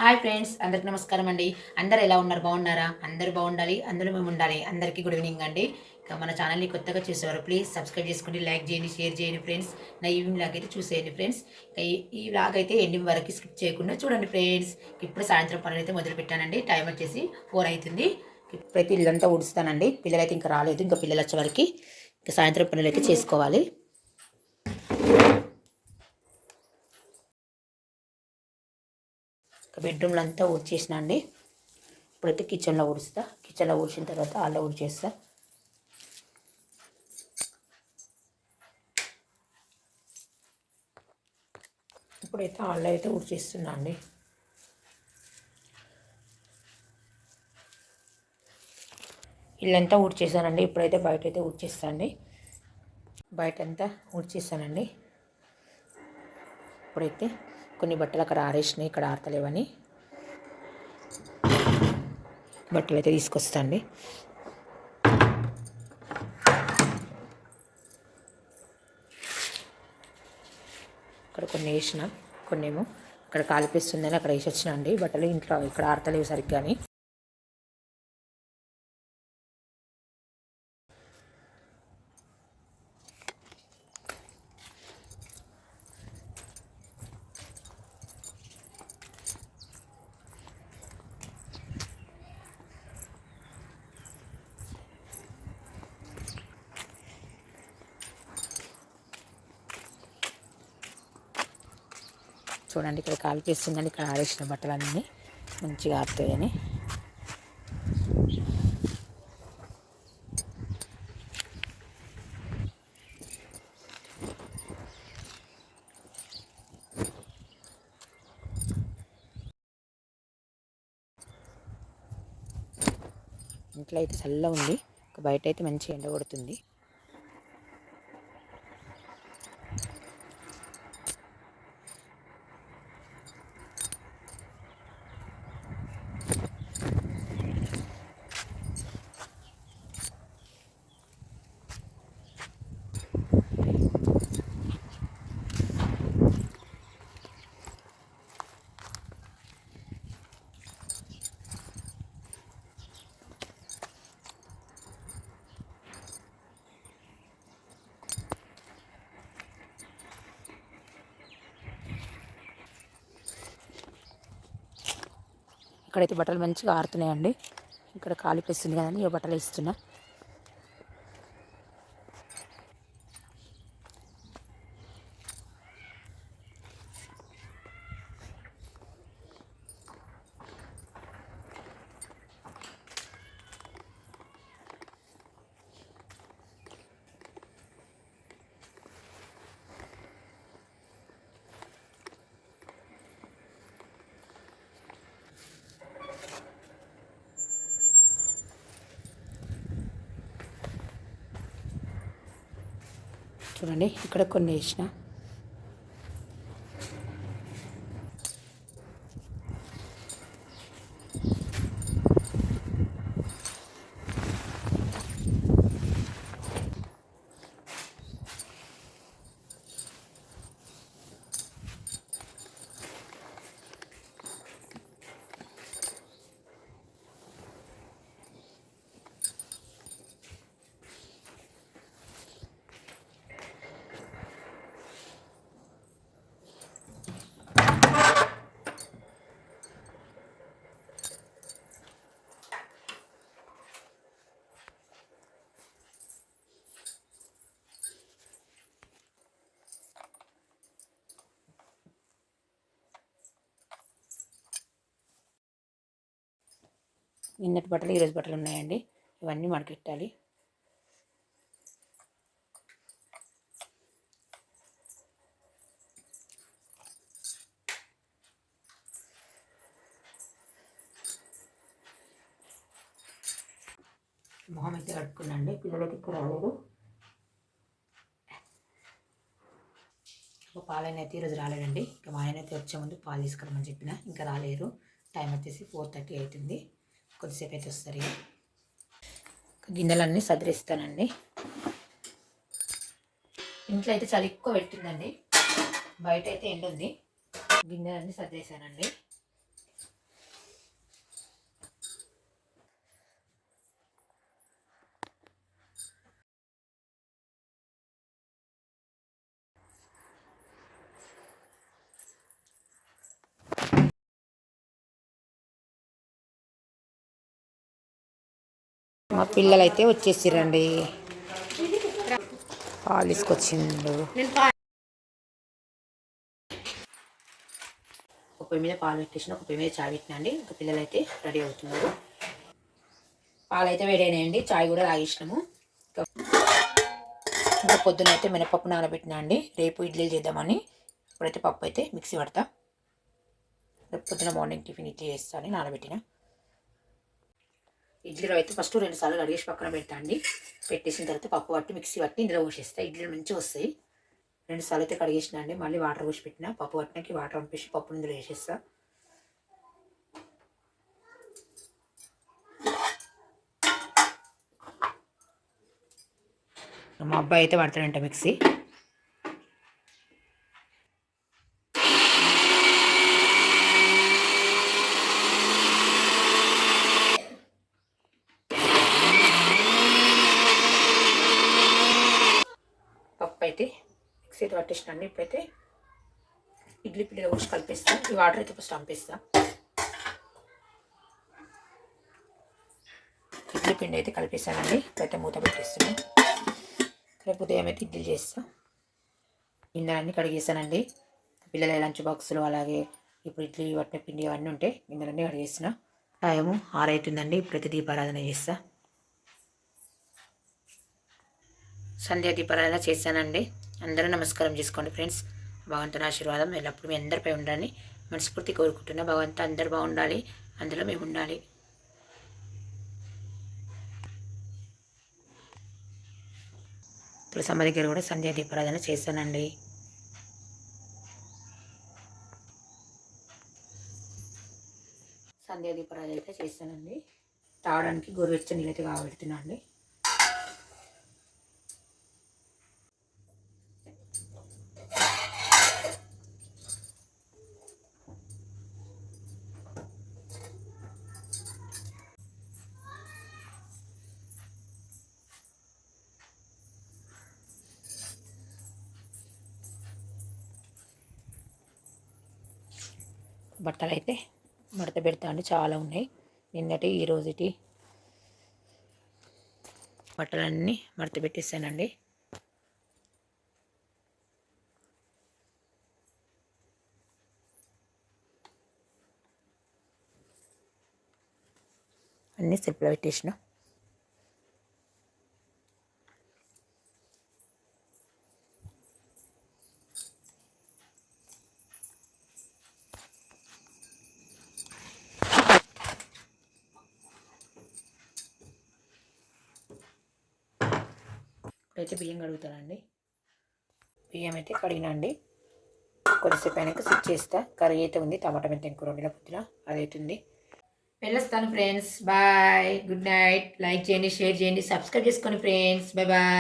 Hi friends, అందరికి నమస్కారం అండి. అందరు ఎలా ఉన్నారు? బాగున్నారా? అందరూ బాగుండాలి, అందులో మేము ఉండాలి. అందరికీ గుడ్ ఈవినింగ్ అండి. ఇక మన ఛానల్ని కొత్తగా చూసేవారు ప్లీజ్ సబ్స్క్రైబ్ చేసుకోండి, లైక్ చేయండి, షేర్ చేయండి ఫ్రెండ్స్. నా ఈవినింగ్ లాగ్ అయితే చూసేయండి ఫ్రెండ్స్. ఇక ఈ వ్లాగ్ అయితే ఎండింగ్ వరకు స్కిప్ చేయకుండా చూడండి ఫ్రెండ్స్. ఇప్పుడు సాయంత్రం పనులు అయితే మొదలు పెట్టానండి. టైం వచ్చేసి 4 అవుతుంది. ఇప్పుడైతే ఇల్లంతా ఊడుస్తానండి. పిల్లలైతే ఇంకా రాలేదు. ఇంకా పిల్లలు వచ్చే వరకు ఇంకా సాయంత్రం పనులు అయితే చేసుకోవాలి. బెడ్రూమ్లో అంతా ఊడ్చేసిన అండి. ఇప్పుడైతే కిచెన్లో ఊడుస్తా. కిచెన్లో ఊడ్చిన తర్వాత హాల్లో ఊడ్చేస్తా. ఇప్పుడైతే హాల్లో అయితే ఊడ్చేస్తున్నా అండి. ఇల్లంతా ఊడ్చేసానండి. ఇప్పుడైతే బయట అయితే ఊడ్చేస్తా అండి. బయట అంతా ఊడ్చేసానండి. ఇప్పుడైతే కొన్ని బట్టలు అక్కడ ఆరేసినాయి, ఇక్కడ ఆరతలేవని బట్టలు అయితే తీసుకొస్తా అండి. ఇక్కడ కొన్ని వేసిన, కొన్ని ఏమో ఇక్కడ కాలిపిస్తుందని అక్కడ వేసి వచ్చిన అండి బట్టలు. ఇంట్లో ఇక్కడ ఆరతలేవు సరిగ్గా అని. చూడండి, ఇక్కడ కాలిపిస్తుందని ఇక్కడ ఆరేసిన బట్టలన్నీ మంచిగా ఆరుతాయని. ఇంట్లో అయితే చల్లగా ఉంది, బయట అయితే మంచి ఎండ కొడుతుంది. ఇక్కడైతే బట్టలు మంచిగా ఆరుతున్నాయండి. ఇక్కడ కాలిపిస్తుంది కదండి, ఈ బట్టలు ఇస్తున్నా. చూడండి, ఇక్కడ కొన్ని వేసిన. నిన్నటి బట్టలు ఈరోజు బట్టలు ఉన్నాయండి. ఇవన్నీ మడకెట్టాలి. మొహం అయితే కట్టుకున్నాండి. పిల్లలకి ఇక్కడ రాలేదు. పాలైన అయితే ఈరోజు రాలేదండి. ఇంకా మా ఆయన అయితే వచ్చే ముందు పాలు తీసుకురమని చెప్పిన, ఇంకా రాలేరు. టైం వచ్చేసి 4:30 అవుతుంది. కొద్దిసేపు అయితే వస్తారు. గిన్నెలన్నీ సదిరిస్తానండి. ఇంట్లో అయితే చలి ఎక్కువ పెట్టిందండి, బయట అయితే ఎండ ఉంది. గిన్నెలన్నీ సదిరేసానండి. మా పిల్లలు అయితే వచ్చేసిరండి. పాలు తీసుకొచ్చిండు. ఒక పొయ్యి మీద పాలు పెట్టేసిన, ఒక పొయ్యి మీద చాయ్ పెట్టినా అండి. ఇంకా పిల్లలు అయితే రెడీ అవుతున్నారు. పాలు అయితే వేడైనాయండి. చాయ్ కూడా తాగేసినాము. ఇంకా పొద్దున అయితే మినపప్పు నానబెట్టినా అండి. రేపు ఇడ్లీలు చేద్దామని. ఇప్పుడైతే పప్పు అయితే మిక్సీ పడతా. రేపు పొద్దున మార్నింగ్ టిఫిన్ ఇడ్లీ చేస్తాను నానబెట్టిన. ఇడ్లీలో అయితే ఫస్ట్ 2 సార్లు కడిగేసి పక్కన పెడతా అండి. పెట్టేసిన తర్వాత పప్పు పట్టి మిక్సీ పట్టి ఇందులో పోసేస్తా. ఇడ్లీలు మంచిగా వస్తాయి. 2 సార్లు అయితే కడిగేసిన అండి. మళ్ళీ వాటర్ పోసి పెట్టిన. పప్పు పట్టినకి వాటర్ పంపేసి పప్పు ఇందులో వేసేస్తా. మా అబ్బాయి అయితే పడతాడంట మిక్సీ. పప్పు అయితే మిక్సీ అయితే పట్టేసినండి. ఇప్పుడైతే ఇడ్లీ పిండిలో పోసి కలిపేస్తాం. ఈ వాటర్ అయితే ఫస్ట్ పంపిస్తాం. ఇడ్లీ పిండి అయితే కలిపేస్తానండి. ఇప్పుడైతే మూత పెట్టేస్తున్నాం. రేపు ఉదయం అయితే ఇడ్లీ చేస్తాం. గిన్నెలన్నీ కడిగేస్తానండి. పిల్లల లంచ్ బాక్సులు అలాగే ఇప్పుడు ఇడ్లీ పట్టిన పిండి అవన్నీ ఉంటాయి. గిన్నెలన్నీ కడిగేసిన. టైము 6 అవుతుందండి. ఇప్పుడైతే దీపారాధన చేస్తా. సంధ్యా దీపారాధన చేశానండి. అందరూ నమస్కారం చేసుకోండి ఫ్రెండ్స్. భగవంతుని ఆశీర్వాదం ఎల్లప్పుడూ మీ అందరిపై ఉండాలని మనస్ఫూర్తి కోరుకుంటున్నా. భగవంతుడు అందరూ బాగుండాలి, అందులో మేము ఉండాలి. తులసమ్మ దగ్గర కూడా సంధ్యా దీపారాధన చేశానండి. సంధ్యా దీపారాధన అయితే చేశానండి. తాగడానికి గోరువెచ్చని నీళ్ళు అయితే కాబెడుతున్నా అండి. బట్టలు అయితే మడత పెడతా అండి. చాలా ఉన్నాయి. నిన్నటి ఈరోజుటి బట్టలన్నీ మడత పెట్టేసానండి. అన్నీ సెల్ఫ్లో పెట్టేసిన. ఇప్పుడైతే బియ్యం కడుగుతానండి. బియ్యం అయితే కడిగినండి. కొద్దిసేపు అయినాక స్విచ్ చేస్తా. కర్రీ అయితే ఉంది. టమాటా మెంతం కూర వండిన పొద్దున అదైతుంది. వెళ్ళొస్తాను friends. Bye, good night. Like చేయండి, షేర్ చేయండి, సబ్స్క్రైబ్ చేసుకోండి ఫ్రెండ్స్. Bye bye.